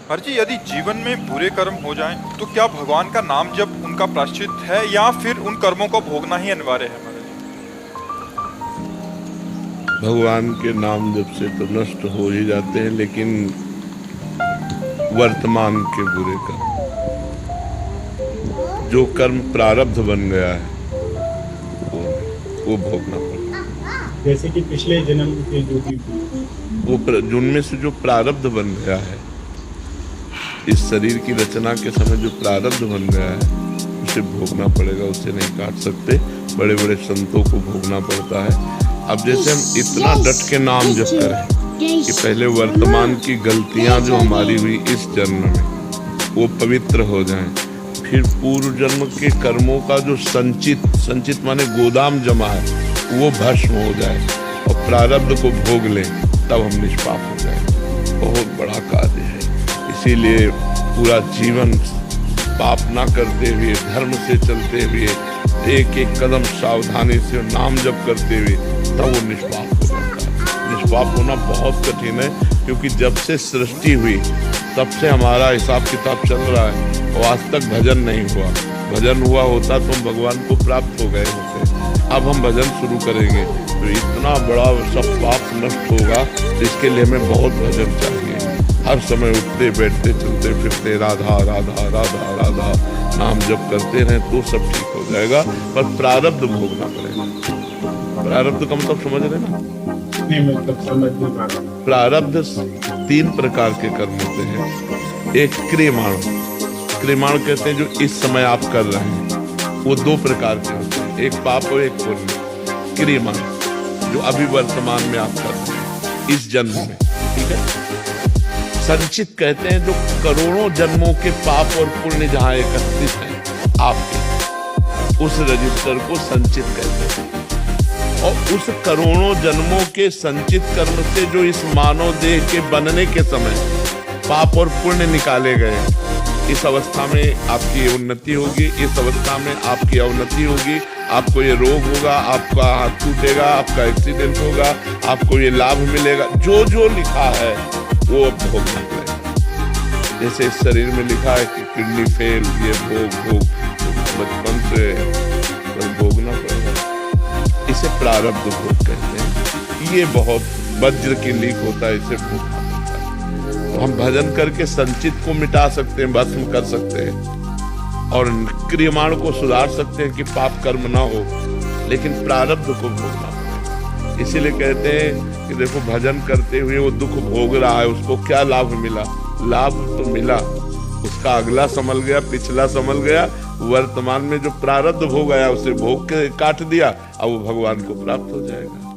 हर जी, यदि जीवन में बुरे कर्म हो जाएं, तो क्या भगवान का नाम जप उनका प्रायश्चित है या फिर उन कर्मों को भोगना ही अनिवार्य है महाराज भगवान के नाम जप से तो नष्ट हो ही जाते हैं, लेकिन वर्तमान के बुरे कर्म, जो कर्म प्रारब्ध बन गया है वो भोगना पड़ता। जैसे कि पिछले जन्म के जो भी जिनमें से जो प्रारब्ध बन गया है, इस शरीर की रचना के समय जो प्रारब्ध बन गया है उसे भोगना पड़ेगा, उसे नहीं काट सकते। बड़े बड़े संतों को भोगना पड़ता है। अब जैसे हम इतना डट के नाम जप करें कि पहले वर्तमान की गलतियां जो हमारी हुई इस जन्म में वो पवित्र हो जाएं, फिर पूर्व जन्म के कर्मों का जो संचित माने गोदाम जमा है वो भस्म हो जाए और प्रारब्ध को भोग लें, तब हम निष्पाप हो जाए। बहुत बड़ा कार्य है। इसीलिए पूरा जीवन पाप ना करते हुए, धर्म से चलते हुए, एक एक कदम सावधानी से नाम जप करते हुए, तब वो निष्पाप हो जाता है। निष्पाप होना बहुत कठिन है, क्योंकि जब से सृष्टि हुई तब से हमारा हिसाब किताब चल रहा है और आज तक भजन नहीं हुआ। भजन हुआ होता तो हम भगवान को प्राप्त हो गए होते। अब हम भजन शुरू करेंगे तो इतना बड़ा सब पाप नष्ट होगा, जिसके लिए हमें बहुत भजन चाहिए। हर समय उठते बैठते चलते फिरते राधा राधा राधा राधा नाम जप करते रहें तो सब ठीक हो जाएगा। पर प्रारब्ध भोगना पड़ेगा। प्रारब्ध का मतलब समझ रहे ना? नहीं, मतलब समझ नहीं पा रहा। प्रारब्ध 3 प्रकार के कर्म होते हैं। एक क्रियमाण कहते हैं जो इस समय आप कर रहे हैं, वो 2 प्रकार के होते हैं, एक पाप और एक पुण्य। क्रियमाण जो अभी वर्तमान में आप कर रहे हैं इस जन्म में, ठीक है। संचित कहते हैं जो करोड़ों जन्मों के पाप और पुण्य जहां एकत्रित हैं आपके, उस रजिस्टर को संचित कहते हैं। और उस करोड़ों जन्मों के संचित कर्म से जो इस मानव देह के बनने के समय पाप और पुण्य निकाले गए, इस अवस्था में आपकी उन्नति होगी, इस अवस्था में आपकी अवनति होगी, आपको ये रोग होगा, आपका हाथ टूटेगा, आपका एक्सीडेंट होगा, आपको ये लाभ मिलेगा। जो जो लिखा है वो अब भोगना पड़ेगा। जैसे इस शरीर में लिखा है कि किडनी फेल, ये भोग बचपन से भोगना पड़ेगा। इसे प्रारब्ध भोग कहते हैं। ये बहुत वज्र की लीक होता है, इसे भोगना पड़ता है। तो हम भजन करके संचित को मिटा सकते हैं, भस्म कर सकते हैं और क्रियमाण को सुधार सकते हैं कि पाप कर्म ना हो, लेकिन प्रारब्ध को भोगना पड़ेगा। इसीलिए कहते हैं कि देखो भजन करते हुए वो दुख भोग रहा है, उसको क्या लाभ मिला? लाभ तो मिला, उसका अगला संभल गया, पिछला संभल गया, वर्तमान में जो प्रारब्ध भोग आया उसे भोग के काट दिया, अब वो भगवान को प्राप्त हो जाएगा।